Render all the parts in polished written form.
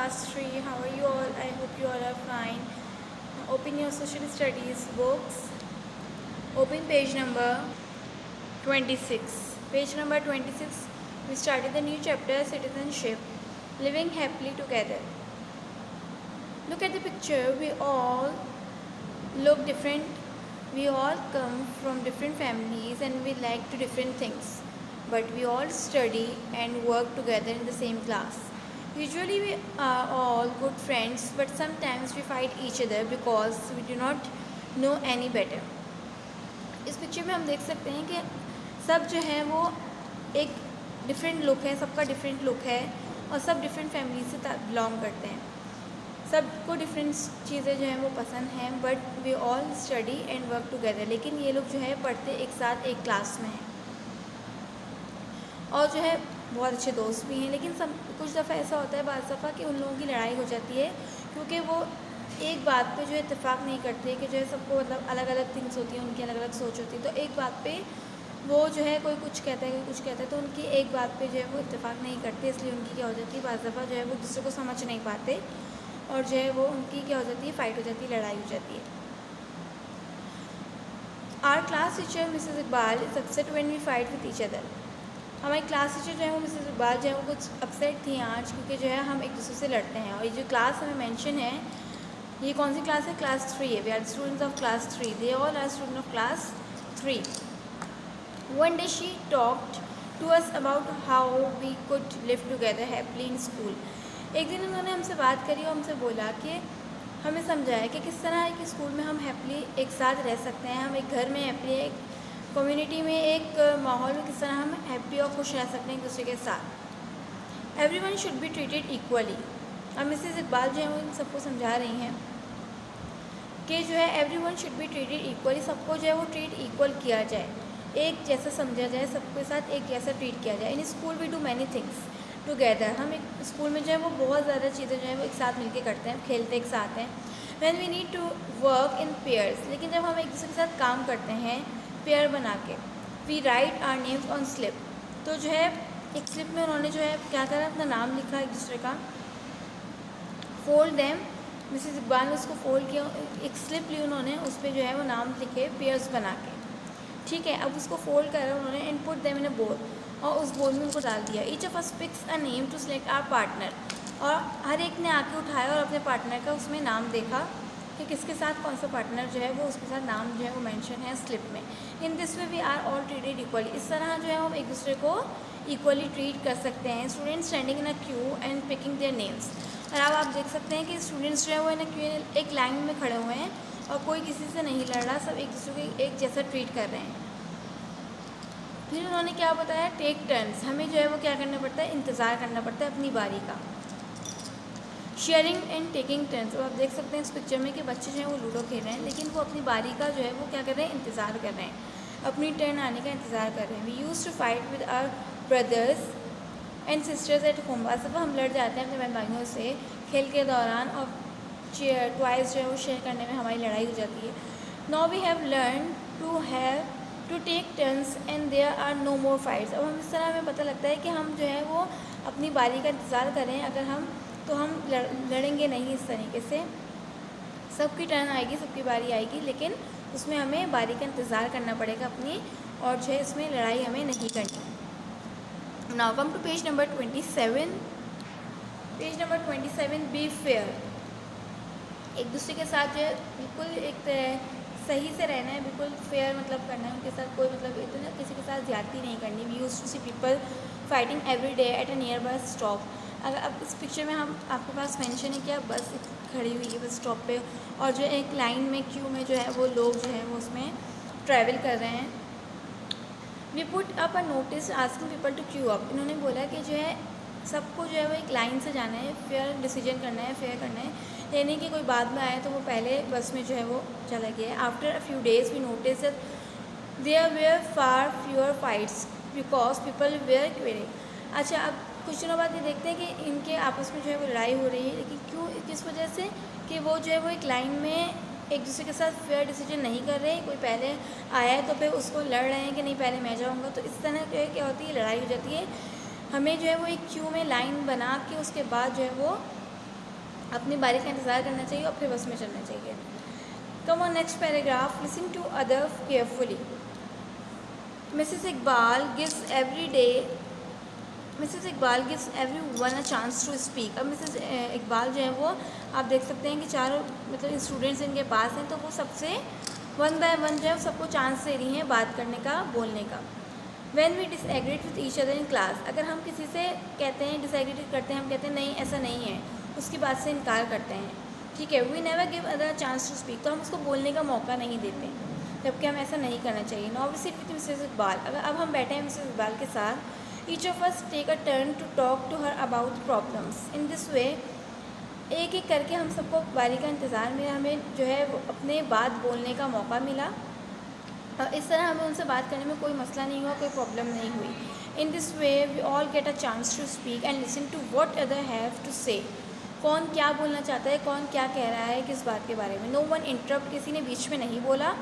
class 3. How are you all? I hope you all are fine. Open your social studies books. Open page number 26. Page number 26. We started the new chapter, citizenship, living happily together. Look at the picture. We all look different. We all come from different families and we like to different things. But we all study and work together in the same class. Usually we are all good friends, but sometimes we fight each other because we do not know any better. इस picture में हम देख सकते हैं कि सब जो है वो एक डिफरेंट लुक है, सबका डिफरेंट लुक है और सब डिफरेंट फैमिली से बिलोंग करते हैं. सबको डिफरेंट चीज़ें जो हैं वो पसंद हैं, but we all study and work together. लेकिन ये लोग जो है पढ़ते एक साथ एक क्लास में हैं और जो है बहुत अच्छे दोस्त भी हैं. लेकिन सब कुछ दफ़ा ऐसा होता है, बाद दफ़ा कि उन लोगों की लड़ाई हो जाती है क्योंकि वो एक बात पे जो है इत्तेफाक नहीं करते कि जो है सबको मतलब अलग अलग थिंग्स होती हैं, उनकी अलग अलग सोच होती है. तो एक बात पे वो जो है कोई कुछ कहता है, कोई कुछ कहता है, तो उनकी एक बात पे जो है वो इत्तेफाक नहीं करते. इसलिए उनकी क्या हो जाती है, बाद दफ़ा जो है वो दूसरे को समझ नहीं पाते और जो है वो उनकी क्या हो जाती है, फ़ाइट हो जाती है, लड़ाई हो जाती है. Our class teacher Mrs Iqbal is upset when we fight with each other. हमारी क्लास टीचर जो है वो मिसेस इकबाल जो है वो कुछ अपसेट थी आज क्योंकि जो है हम एक दूसरे से लड़ते हैं. और ये जो क्लास हमें मेंशन है, ये कौन सी क्लास है, क्लास 3 है. We are students of class 3. They all are student of class 3. One day she talked to us about how we could live together happily in school. एक दिन उन्होंने हमसे बात करी और हमसे बोला कि हमें समझाया कि किस तरह है कि स्कूल में हम हैप्पीली एक साथ रह सकते हैं, हम एक घर में हैप्पीली, एक कम्युनिटी में, एक माहौल में किस तरह हम हैप्पी और खुश रह सकते हैं एक दूसरे के साथ. Everyone should be treated equally. अब मिसेस इकबाल जो है वो इन सबको समझा रही हैं कि जो है everyone should be treated equally, सबको जो है वो ट्रीट इक्वल किया जाए, एक जैसा समझा जाए, सबके साथ एक जैसा ट्रीट किया जाए. In school we do many things together. हम एक स्कूल में जो है वो बहुत ज़्यादा चीज़ें जो है वो एक साथ मिलके करते हैं, खेलते एक साथ हैं. When we need to work in pairs. लेकिन जब हम एक दूसरे के साथ काम करते हैं पेयर बना के, we write our names on slip. तो जो है एक स्लिप में उन्होंने जो है क्या करा, अपना नाम लिखा एक दूसरे का. Fold them. मिसेस इकबाल ने उसको फोल्ड किया, एक स्लिप ली उन्होंने, उस पर जो है वो नाम लिखे पेयर्स बना के. ठीक है, अब उसको फोल्ड करा उन्होंने and put them in a bowl, और उस बोल में उनको डाल दिया. Each of us picks a name to select our partner. और हर एक ने आके उठाया और अपने पार्टनर का उसमें नाम देखा कि किसके साथ कौन सा पार्टनर जो है वो उसके साथ नाम जो है वो मेंशन है स्लिप में. In this way we are all treated equally. इस तरह जो है हम एक दूसरे को इक्वली ट्रीट कर सकते हैं. Students standing in a Q and picking their names. और अब आप देख सकते हैं कि स्टूडेंट्स जो है वो इन क्यू एक लाइन में खड़े हुए हैं और कोई किसी से नहीं लड़ रहा, सब एक दूसरे को एक जैसा ट्रीट कर रहे हैं. फिर उन्होंने क्या बताया, टेक टर्न्स. हमें जो है वो क्या करना पड़ता है, इंतज़ार करना पड़ता है अपनी बारी का. Sharing and taking turns. अब आप देख सकते हैं इस पिक्चर में कि बच्चे जो हैं वो लूडो खेल रहे हैं, लेकिन वो अपनी बारी का जो है वो क्या कर रहे हैं, इंतज़ार कर रहे हैं, अपनी टर्न आने का इंतज़ार कर रहे हैं. We use to fight with our brothers and sisters at home. बस अब हम लड़ जाते हैं अपने बहन भाइयों से खेल के दौरान, और ट्वाइस जो है वो शेयर करने में हमारी लड़ाई हो जाती है. Now we have learn to take turns and there are no more fights. अब हम इस तरह हमें पता लगता है कि हम जो है वो अपनी बारी का इंतज़ार करें. अगर हम तो हम लड़ेंगे नहीं इस तरीके से. सबकी टर्न आएगी, सबकी बारी आएगी, लेकिन उसमें हमें बारी का इंतज़ार करना पड़ेगा अपनी, और जो है इसमें लड़ाई हमें नहीं करनी. Now come to page number 27. Page number 27. Be fair. एक दूसरे के साथ जो है बिल्कुल एक सही से रहना है, बिल्कुल फेयर मतलब करना है उनके साथ, कोई मतलब इतना किसी के साथ ज़्यादती नहीं करनी. We used to see people fighting every day at a near by stop. अगर अब इस पिक्चर में हम आपके पास मेंशन है कि आप बस खड़ी हुई है बस स्टॉप पे, और जो एक लाइन में क्यू में जो है वो लोग जो है वो उसमें ट्रैवल कर रहे हैं. We put up a notice asking people to queue up. इन्होंने बोला कि जो है सबको जो है वो एक लाइन से जाना है, फेयर डिसीजन करना है, फेयर करना है, ये नहीं कि कोई बाद में आए तो वो पहले बस में जो है वो चला गया. After a few days we notice there were far fewer fights because people were queuing. अच्छा, अब कुछ दिनों बाद ये देखते हैं कि इनके आपस में जो है वो लड़ाई हो रही है, लेकिन क्यों, किस वजह से, कि वो जो है वो एक लाइन में एक दूसरे के साथ फेयर डिसीजन नहीं कर रहे. कोई पहले आया है तो फिर उसको लड़ रहे हैं कि नहीं पहले मैं जाऊँगा. तो इस तरह जो है क्या होती है, लड़ाई हो जाती है. हमें जो है वो एक क्यू में लाइन बना के उसके बाद जो है वो अपनी बारी का इंतज़ार करना चाहिए और फिर बस में चलना चाहिए। Come on next paragraph, listen to other carefully. Mrs Iqbal gives every one a chance to speak. अब मिसेस इकबाल जो है वो आप देख सकते हैं कि चारों मतलब स्टूडेंट्स इनके पास हैं, तो वो सबसे वन बाय वन जो है सबको चांस दे रही हैं बात करने का, बोलने का। When we disagree with each other in class, अगर हम किसी से कहते हैं डिसएग्री करते हैं, हम कहते हैं नहीं ऐसा नहीं है, उसकी बात से इनकार करते हैं, ठीक है, we never give other chance to speak, तो हम उसको बोलने का मौका नहीं देते, जबकि हम ऐसा नहीं करना चाहिए। Now we sit with Mrs Iqbal, अगर अब हम बैठे हैं मिसेस इकबाल के साथ, each of us take a turn to talk to her about problems. In this way एक एक करके हम सबको बारी का इंतज़ार में हमें जो है अपने बात बोलने का मौका मिला, और इस तरह हमें उनसे बात करने में कोई मसला नहीं हुआ, कोई प्रॉब्लम नहीं हुई। In this way we all get a chance to speak and listen to what other have to say. कौन क्या बोलना चाहता है, कौन क्या कह रहा है, किस बात के बारे में। नो वन इंटरप्ट, किसी ने बीच में नहीं बोला।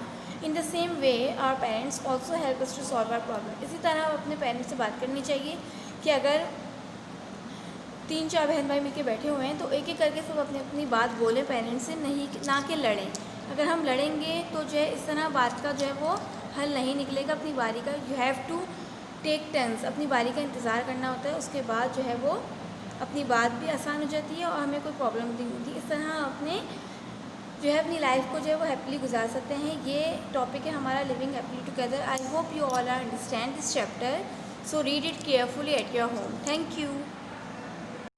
In the same way our parents also help us to solve our problem. इसी तरह अपने पेरेंट्स से बात करनी चाहिए कि अगर 3-4 बहन भाई मिलकर बैठे हुए हैं तो एक एक करके सब अपनी अपनी बात बोलें पेरेंट्स से, नहीं ना कि लड़ें। अगर हम लड़ेंगे तो जो है इस तरह बात का जो है वो हल नहीं निकलेगा। अपनी बारी का you have to take turns, अपनी बारी का इंतज़ार करना होता है, उसके बाद जो है वो अपनी बात भी आसान हो जाती है और हमें कोई प्रॉब्लम नहीं होती। इस तरह हम अपने जो है अपनी लाइफ को जो है वो हैप्पीली गुजार सकते हैं। ये टॉपिक है हमारा living happily together. I hope you all are understand this chapter, so read it carefully at your home. Thank you.